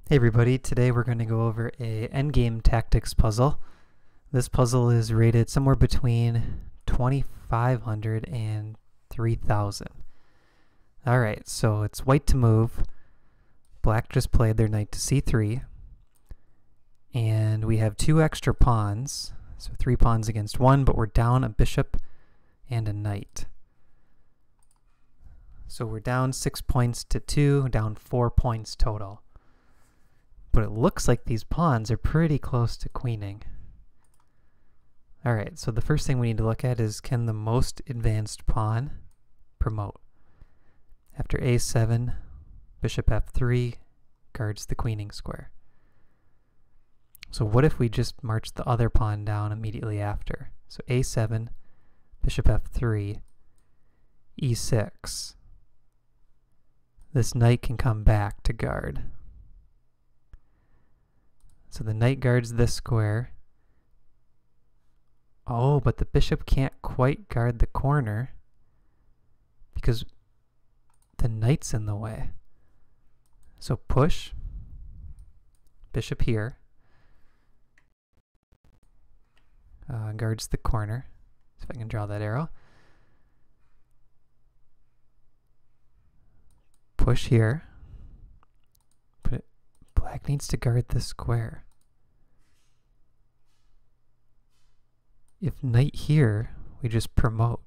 Hey everybody, today we're going to go over a endgame tactics puzzle. This puzzle is rated somewhere between 2,500 and 3,000. Alright, so it's white to move. Black just played their knight to c3. And we have two extra pawns, so 3 pawns against 1, but we're down a bishop and a knight. So we're down 6 points to 2, down 4 points total. But it looks like these pawns are pretty close to queening. Alright, so the first thing we need to look at is, can the most advanced pawn promote? After a7, bishop f3 guards the queening square. So what if we just march the other pawn down immediately after? So a7, bishop f3, e6. This knight can come back to guard. So the knight guards this square. Oh, but the bishop can't quite guard the corner because the knight's in the way. So push, bishop here, guards the corner. See if I can draw that arrow. Push here, but black needs to guard this square. If knight here, we just promote.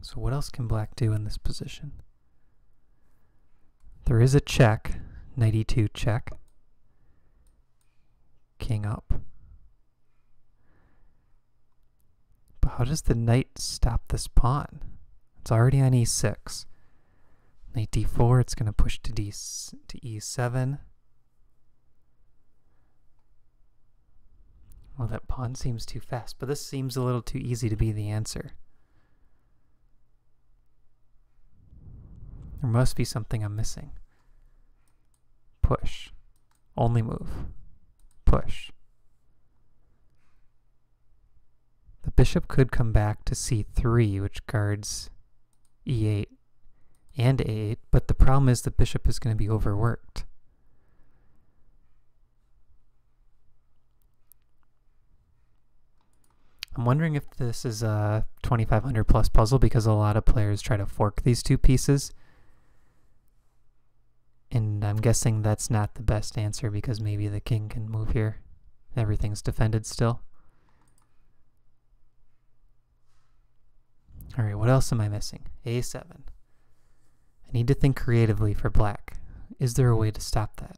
So what else can black do in this position? There is a check, knight e2 check. King up. But how does the knight stop this pawn? It's already on e6. Knight d4, it's going to push to e7. Well, that pawn seems too fast, but this seems a little too easy to be the answer. There must be something I'm missing. Push. Only move. Push. The bishop could come back to c3, which guards e8 and a8, but the problem is the bishop is going to be overworked. I'm wondering if this is a 2,500 plus puzzle because a lot of players try to fork these two pieces. And I'm guessing that's not the best answer because maybe the king can move here. Everything's defended still. Alright, what else am I missing? a7. I need to think creatively for black. Is there a way to stop that?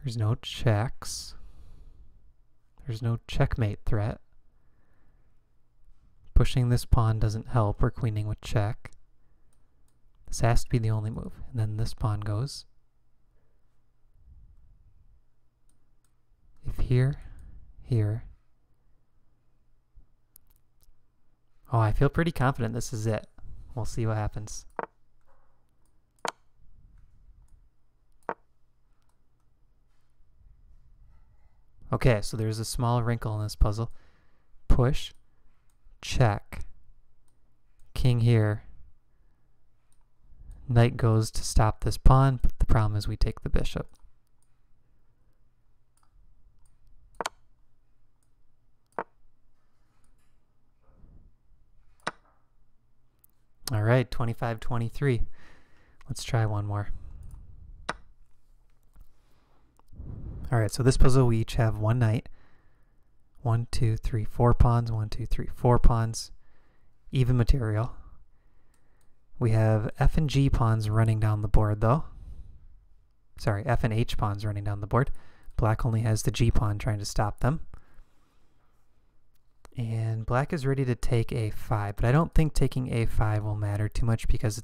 There's no checks. There's no checkmate threat. Pushing this pawn doesn't help. We're queening with check. This has to be the only move. And then this pawn goes. If here, here. Oh, I feel pretty confident this is it. We'll see what happens. Okay, so there's a small wrinkle in this puzzle. Push, check, king here. Knight goes to stop this pawn, but the problem is we take the bishop. Alright, 25-23. Let's try one more. Alright, so this puzzle we each have one knight. 1, 2, 3, 4 pawns. 1, 2, 3, 4 pawns. Even material. We have F and G pawns running down the board though. Sorry, F and H pawns running down the board. Black only has the G pawn trying to stop them. And black is ready to take a5, but I don't think taking a5 will matter too much because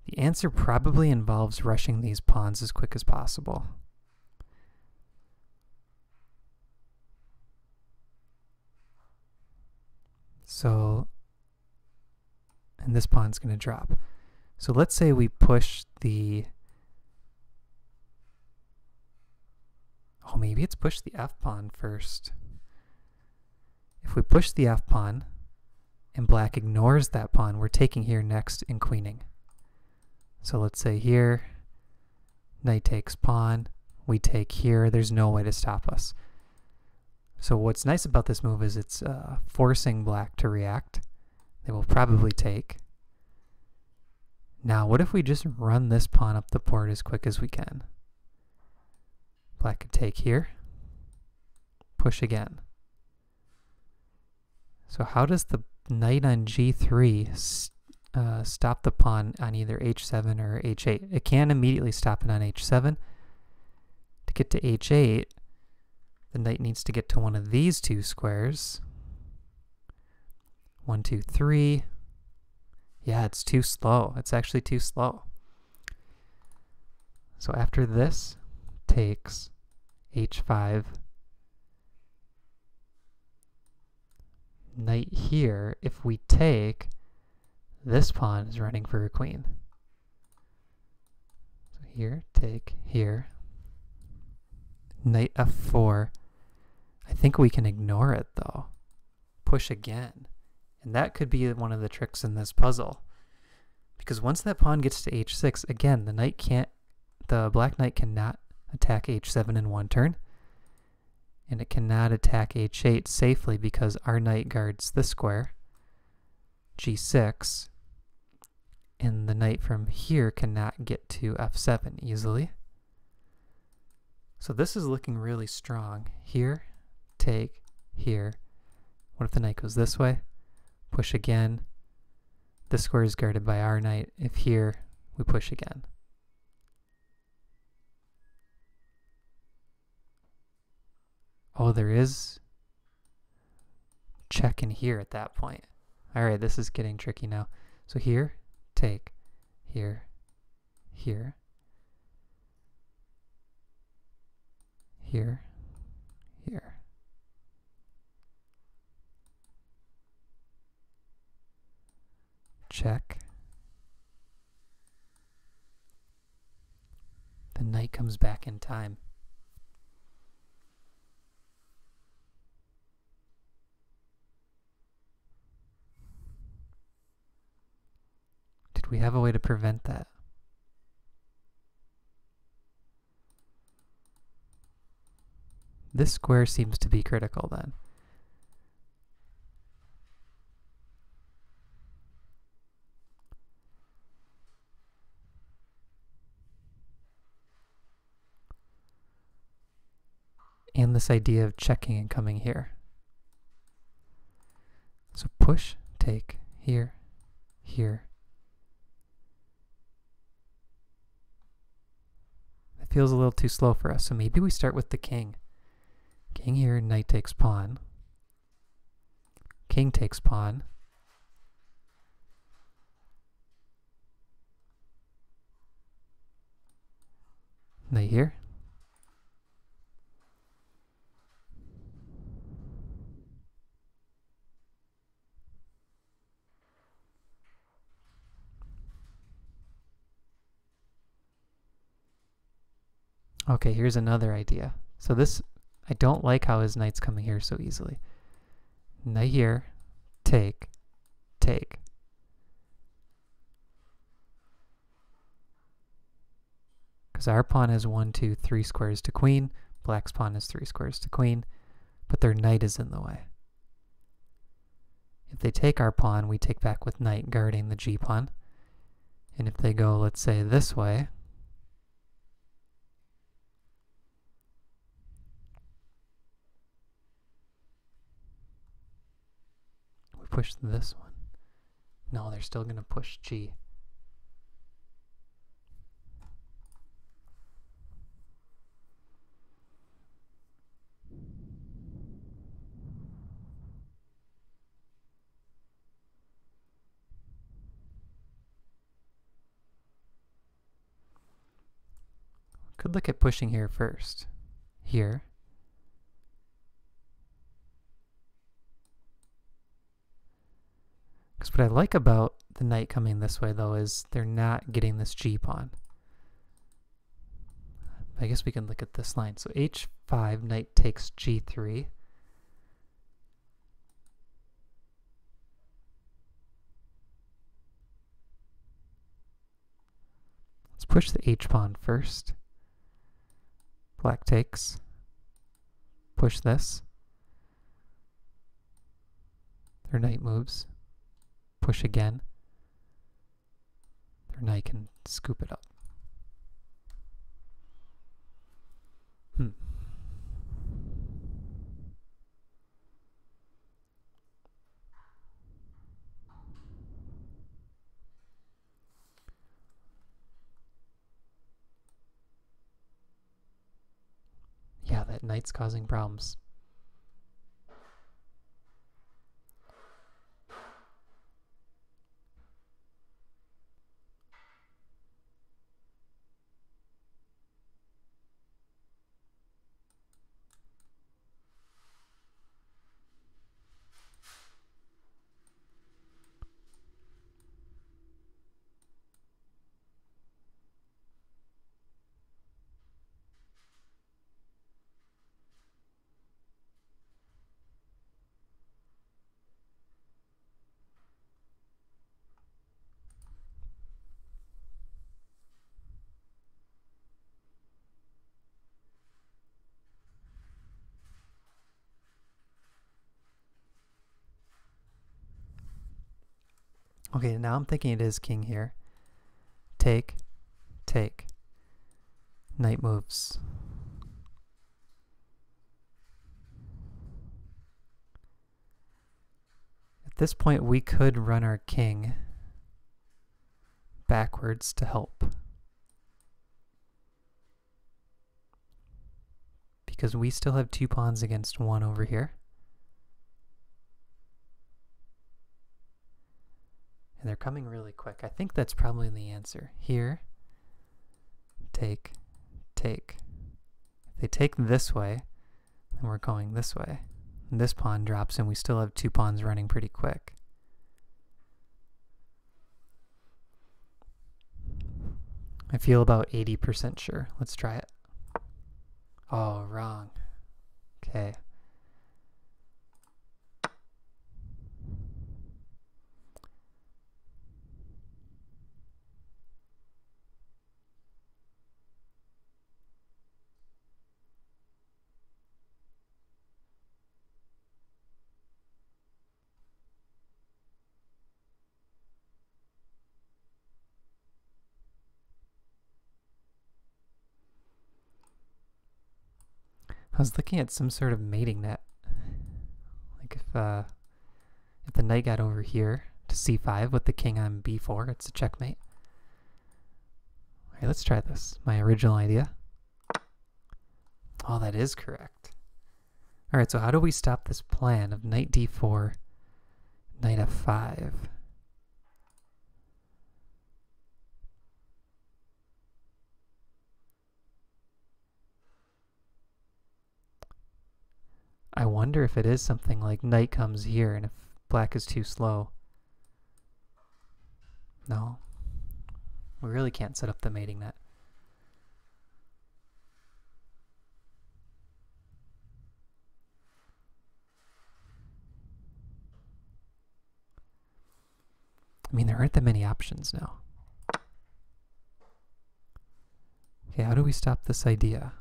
the answer probably involves rushing these pawns as quick as possible. So, and this pawn's going to drop. So let's say we push the, oh maybe it's push the F pawn first. we push the f pawn and black ignores that pawn, we're taking here next and queening. So let's say here, knight takes pawn, we take here, there's no way to stop us. So what's nice about this move is it's forcing black to react. They will probably take. Now what if we just run this pawn up the board as quick as we can? Black could take here, push again. So how does the knight on g3 stop the pawn on either h7 or h8? It can immediately stop it on h7. To get to h8, the knight needs to get to one of these two squares. 1, 2, 3. Yeah, it's too slow. It's actually too slow. So after this, takes h5. Knight here, if we take, this pawn is running for a queen. So here, take, here. Knight f4. I think we can ignore it though. Push again. And that could be one of the tricks in this puzzle. Because once that pawn gets to h6, again, the black knight cannot attack h7 in one turn. And it cannot attack h8 safely because our knight guards this square, g6, and the knight from here cannot get to f7 easily. So this is looking really strong. Here, take, here. What if the knight goes this way? Push again. This square is guarded by our knight. If here, we push again. Oh, there is check in here at that point. Alright, this is getting tricky now. So here, take, here, here, here, here. Check. The knight comes back in time. Did we have a way to prevent that? This square seems to be critical then. And this idea of checking and coming here. So push, take, here, here. It feels a little too slow for us, so maybe we start with the king. King here, knight takes pawn. King takes pawn. Knight here. Okay, here's another idea. So this, I don't like how his knight's coming here so easily. Knight here, take, take. Because our pawn has 1, 2, 3 squares to queen. Black's pawn has 3 squares to queen. But their knight is in the way. If they take our pawn, we take back with knight guarding the g pawn. And if they go, let's say, this way, we push this one. No, they're still going to push g. Could look at pushing here first. Here. Because what I like about the knight coming this way, though, is they're not getting this g pawn. I guess we can look at this line. So h5, knight takes g3. push the h-pawn first. Black takes. Push this. Their knight moves. Push again. Their knight can scoop it up. Yeah, that knight's causing problems. Okay, now I'm thinking it is king here. Take, take. Knight moves. At this point, we could run our king backwards to help. Because we still have 2 pawns against 1 over here. And they're coming really quick. I think that's probably the answer. Here, take, take. If they take this way, then we're going this way. And this pawn drops and we still have 2 pawns running pretty quick. I feel about 80% sure. Let's try it. Oh, wrong. Okay. I was looking at some sort of mating net. Like if the knight got over here to c5 with the king on b4, it's a checkmate. Alright, let's try this. My original idea. Oh, that is correct. Alright, so how do we stop this plan of knight d4, knight f5? I wonder if it is something like knight comes here and if black is too slow. No. We really can't set up the mating net. I mean, there aren't that many options now. Okay, how do we stop this idea?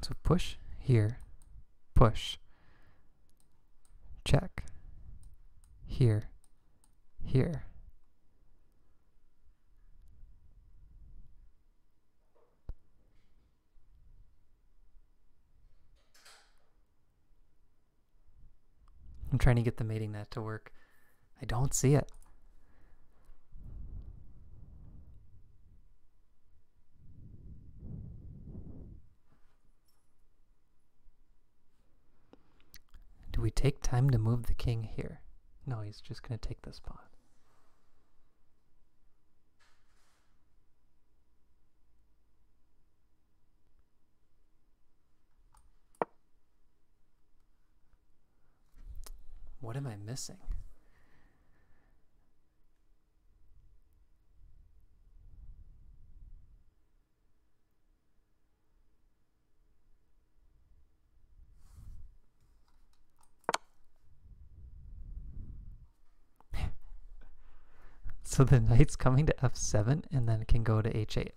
So push here, push, check, here, here. I'm trying to get the mating net to work. I don't see it. Do we take time to move the king here? No, he's just going to take this pawn. what am I missing? So the knight's coming to f7 and then can go to h8.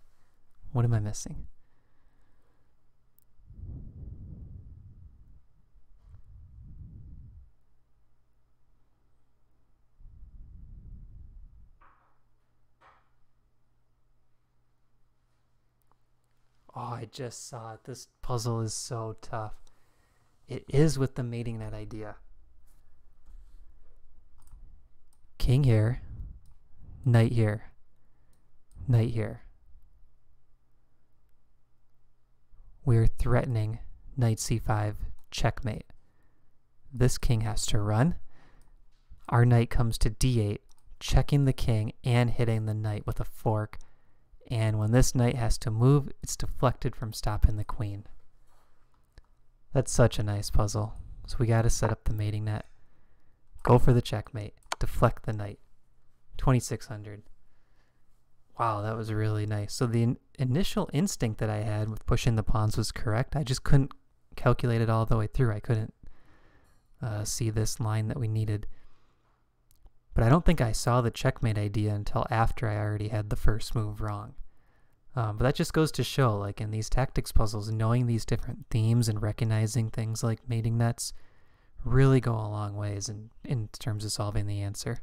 What am I missing? Oh, I just saw it. This puzzle is so tough. It is with the mating net idea. King here, knight here, knight here. We're threatening knight c5, checkmate. This king has to run. Our knight comes to d8, checking the king and hitting the knight with a fork. And when this knight has to move, it's deflected from stopping the queen. That's such a nice puzzle. So we got to set up the mating net. Go for the checkmate. Deflect the knight. 2600. Wow, that was really nice. So the initial instinct that I had with pushing the pawns was correct. I just couldn't calculate it all the way through. I couldn't see this line that we needed. But I don't think I saw the checkmate idea until after I already had the first move wrong. But that just goes to show, like in these tactics puzzles, knowing these different themes and recognizing things like mating nets really go a long ways in terms of solving the answer.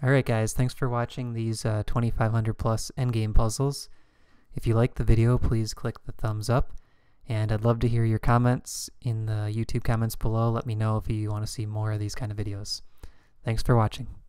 Alright guys, thanks for watching these 2500 plus endgame puzzles. If you liked the video, please click the thumbs up. And I'd love to hear your comments in the YouTube comments below. Let me know if you want to see more of these kind of videos. Thanks for watching.